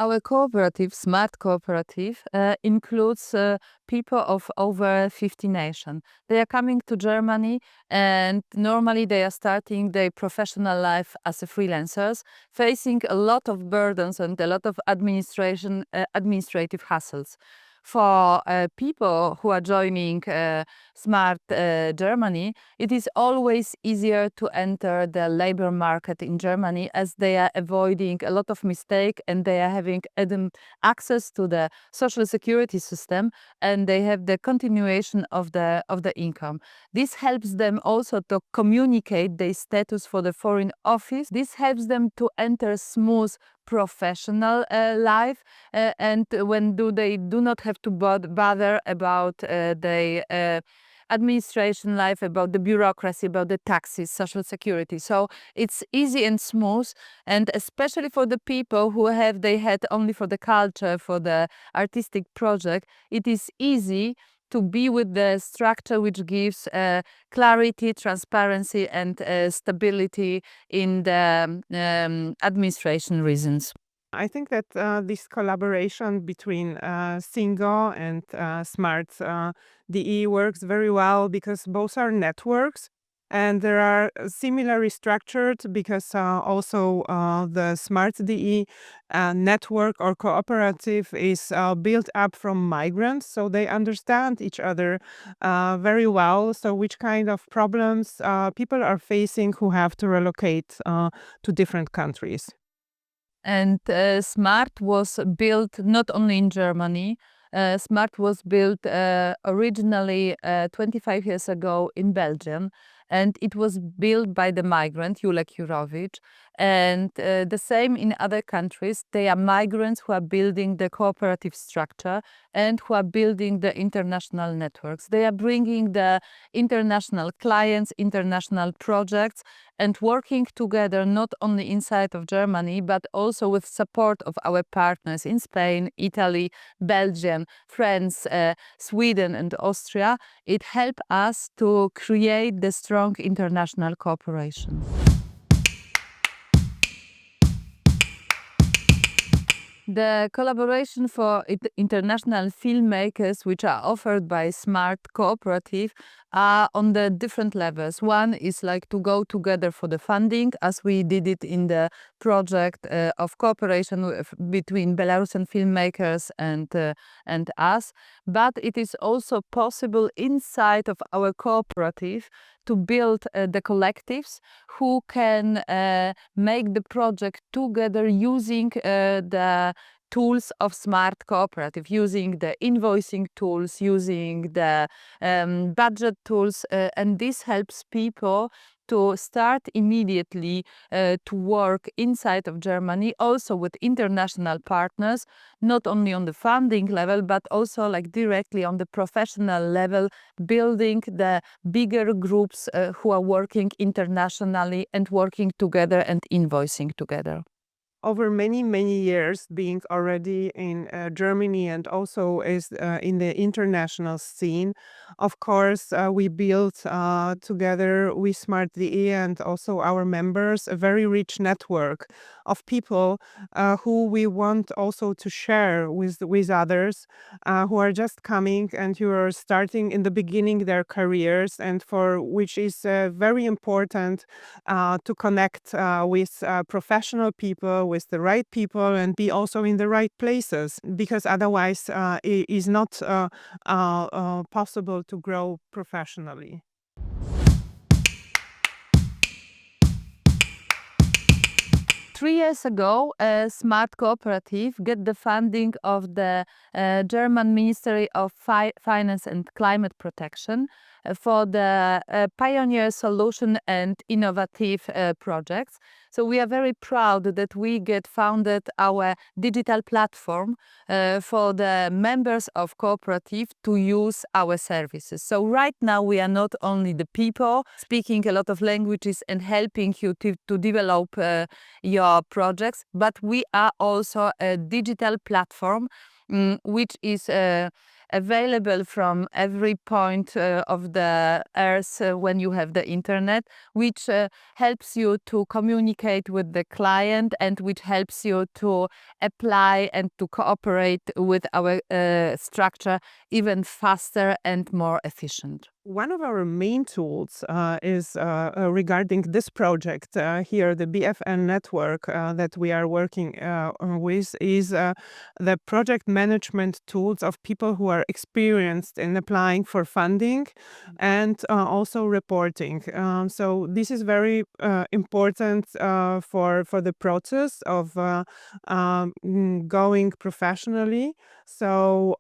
Our cooperative, Smart Cooperative, includes people of over 50 nations. They are coming to Germany and normally they are starting their professional life as a freelancers, facing a lot of burdens and a lot of administrative hassles. For people who are joining Smart Germany, it is always easier to enter the labor market in Germany as they are avoiding a lot of mistake and they are having access to the social security system and they have the continuation of the income. This helps them also to communicate their status for the foreign office. This helps them to enter smooth professional life and when they do not have to bother about their administration life, about the bureaucracy, about the taxes, social security. So it's easy and smooth, and especially for the people who have their head only for the culture, for the artistic project, it is easy to be with the structure which gives clarity, transparency, and stability in the administration reasons. I think that this collaboration between Singo and Smart DE works very well because both are networks and they are similarly structured because also the Smart DE network or cooperative is built up from migrants, so they understand each other very well. So which kind of problems people are facing who have to relocate to different countries. And Smart was built not only in Germany. Smart was built originally 25 years ago in Belgium, and it was built by the migrant Julek Jurovic. And the same in other countries. They are migrants who are building the cooperative structure and who are building the international networks. They are bringing the international clients, international projects, and working together not only inside of Germany, but also with support of our partners in Spain, Italy, Belgium, France, Sweden, and Austria. It helped us to create the strong international cooperation. The collaboration for international filmmakers, which are offered by Smart Cooperative, are on the different levels. One is like to go together for the funding, as we did it in the project of cooperation between Belarusian filmmakers and us. But it is also possible inside of our cooperative to build the collectives who can make the project together using the tools of Smart Cooperative, using the invoicing tools, using the budget tools, and this helps people to start immediately to work inside of Germany, also with international partners, not only on the funding level, but also like directly on the professional level, building the bigger groups who are working internationally and working together and invoicing together. Over many, many years being already in Germany and also is in the international scene. Of course, we built together with Smart DE and also our members a very rich network of people who we want also to share with others who are just coming and who are starting in the beginning their careers, and for which is very important to connect with professional people, with the right people, and be also in the right places, because otherwise it is not possible to grow professionally. 3 years ago, Smart Cooperative get the funding of the German Ministry of Finance and Climate Protection for the pioneer solution and innovative projects. So we are very proud that we get founded our digital platform for the members of cooperative to use our services. So right now we are not only the people speaking a lot of languages and helping you to develop your projects, but we are also a digital platform which is available from every point of the earth when you have the internet, which helps you to communicate with the client and which helps you to apply and to cooperate with our structure even faster and more efficient. One of our main tools is regarding this project here, the BFN network that we are working with, is the project management tools of people who are experienced in applying for funding and also reporting. So this is very important for the process of going professionally. So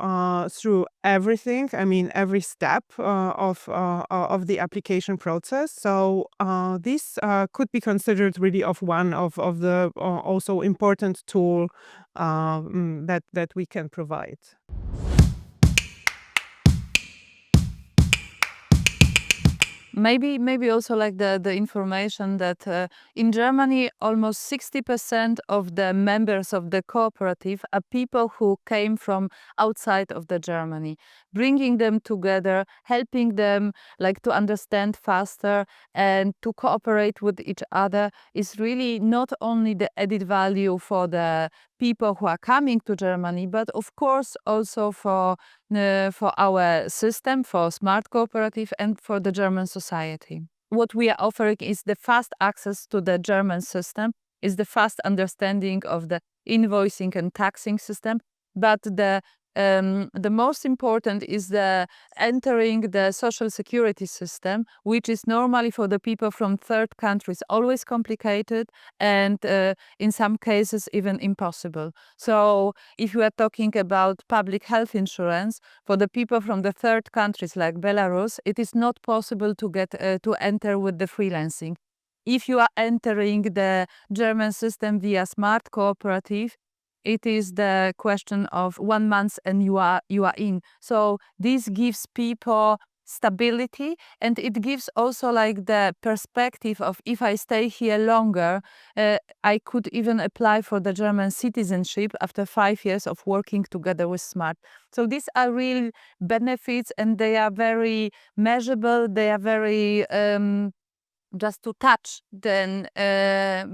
through everything, I mean every step of the application process. So this could be considered really of one of the also important tool that we can provide. Maybe also like the information that in Germany almost 60% of the members of the cooperative are people who came from outside of the Germany. Bringing them together, helping them like to understand faster and to cooperate with each other is really not only the added value for the people who are coming to Germany, but of course also for our system, for Smart Cooperative, and for the German society. What we are offering is the fast access to the German system, is the fast understanding of the invoicing and taxing system, but the most important is the entering the social security system, which is normally for the people from third countries always complicated and in some cases even impossible. So if you are talking about public health insurance for the people from the third countries like Belarus, it is not possible to get to enter with the freelancing. If you are entering the German system via Smart Cooperative, it is the question of 1 month and you are in. So this gives people stability, and it gives also like the perspective of if I stay here longer, I could even apply for the German citizenship after 5 years of working together with Smart. So these are real benefits, and they are very measurable. They are very just to touch. Then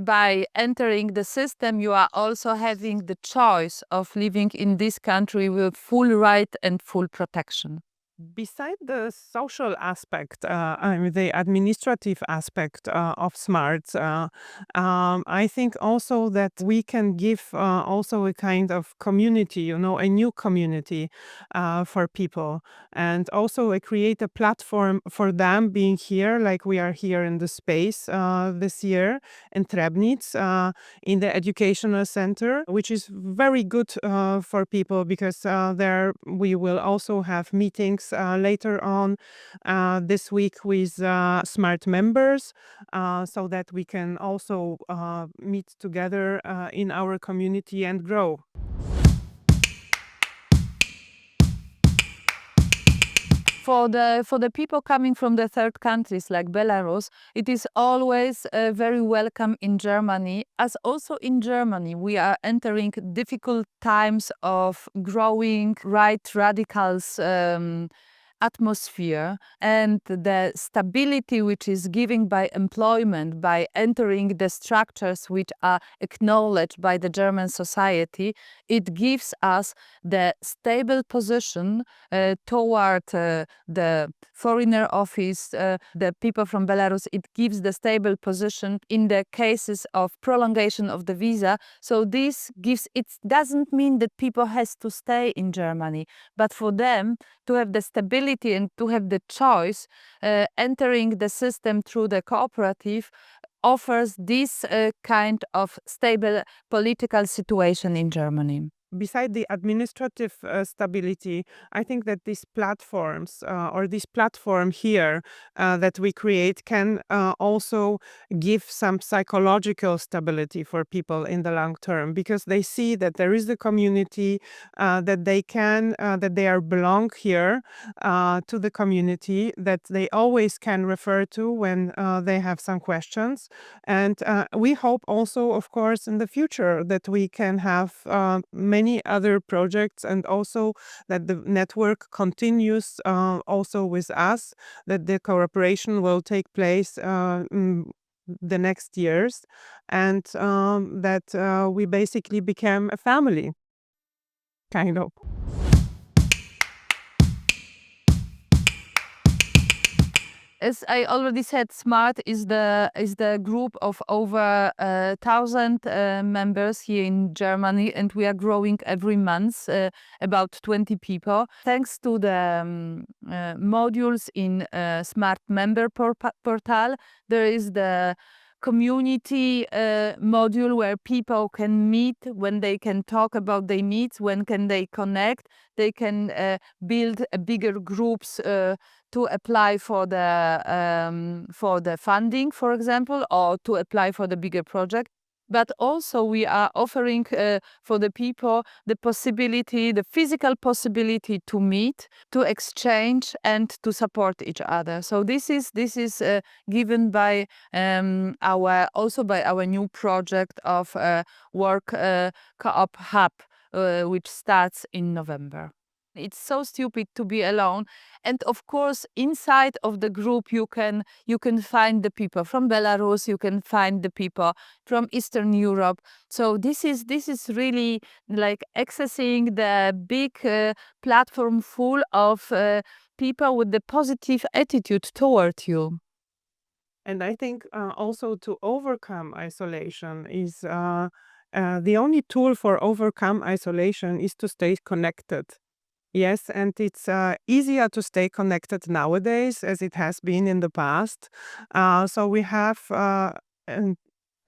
by entering the system, you are also having the choice of living in this country with full right and full protection. Beside the social aspect, I mean the administrative aspect of Smart, I think also that we can give also a kind of community, you know, a new community for people, and also create a platform for them being here, like we are here in the space this year in Trebnitz, in the educational center, which is very good for people because there we will also have meetings later on this week with Smart members so that we can also meet together in our community and grow. For the people coming from the third countries like Belarus, it is always very welcome in Germany, as also in Germany we are entering difficult times of growing right radicals atmosphere, and the stability which is given by employment, by entering the structures which are acknowledged by the German society, it gives us the stable position toward the foreigner office, the people from Belarus. It gives the stable position in the cases of prolongation of the visa. So this gives, it doesn't mean that people has to stay in Germany, but for them to have the stability and to have the choice, entering the system through the cooperative offers this kind of stable political situation in Germany. Beside the administrative stability, I think that these platforms or this platform here that we create can also give some psychological stability for people in the long term, because they see that there is the community, that they can, that they are belong here to the community, that they always can refer to when they have some questions. And we hope also, of course, in the future that we can have many many other projects, and also that the network continues also with us, that the cooperation will take place the next years, and that we basically became a family, kind of. As I already said, SMART is the group of over 1,000 members here in Germany, and we are growing every month, about 20 people. Thanks to the modules in SMART member portal, there is the community module where people can meet, when they can talk about their needs, when can they connect, they can build bigger groups to apply for the funding, for example, or to apply for the bigger project. But also we are offering for the people the possibility, the physical possibility to meet, to exchange, and to support each other. So this is given by our new project of Work Co-op Hub, which starts in November. It's so stupid to be alone, and of course inside of the group you can find the people from Belarus, you can find the people from Eastern Europe. So this is really like accessing the big platform full of people with the positive attitude toward you. And I think also to overcome isolation is the only tool for overcome isolation is to stay connected. Yes, and it's easier to stay connected nowadays as it has been in the past. So we have an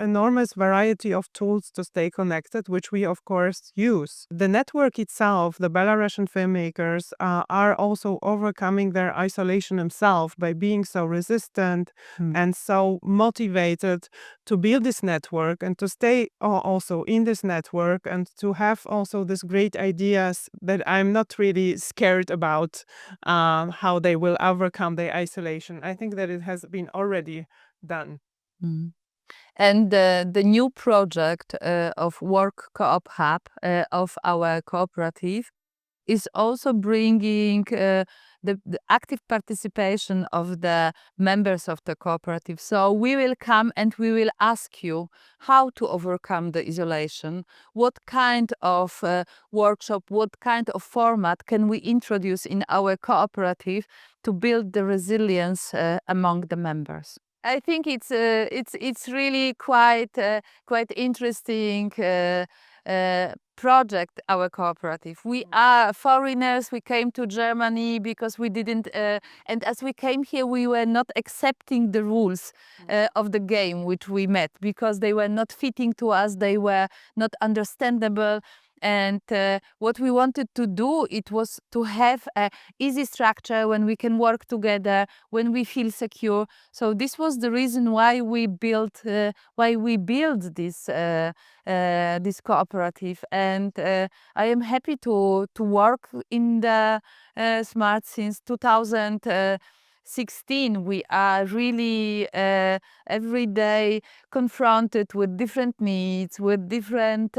enormous variety of tools to stay connected, which we of course use. The network itself, the Belarusian filmmakers, are also overcoming their isolation themselves by being so resistant and so motivated to build this network and to stay also in this network, and to have also these great ideas that I'm not really scared about how they will overcome their isolation. I think that it has been already done. Mm. And the new project of Work Co-op Hub of our cooperative is also bringing the active participation of the members of the cooperative. So we will come and we will ask you how to overcome the isolation, what kind of workshop, what kind of format can we introduce in our cooperative to build the resilience among the members. I think it's really quite interesting project, our cooperative. We are foreigners. We came to Germany because we didn't, and as we came here, we were not accepting the rules of the game which we met, because they were not fitting to us. They were not understandable. And what we wanted to do, it was to have a easy structure when we can work together, when we feel secure. So this was the reason why we built this this cooperative. And I am happy to work in the SMART since 2016. We are really every day confronted with different needs, with different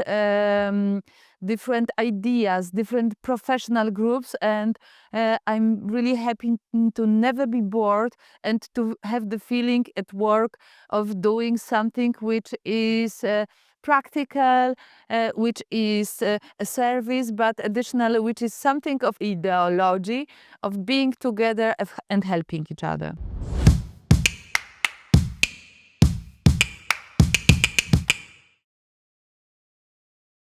ideas, different professional groups, and I'm really happy to never be bored and to have the feeling at work of doing something which is practical, which is a service, but additionally, which is something of ideology, of being together and helping each other.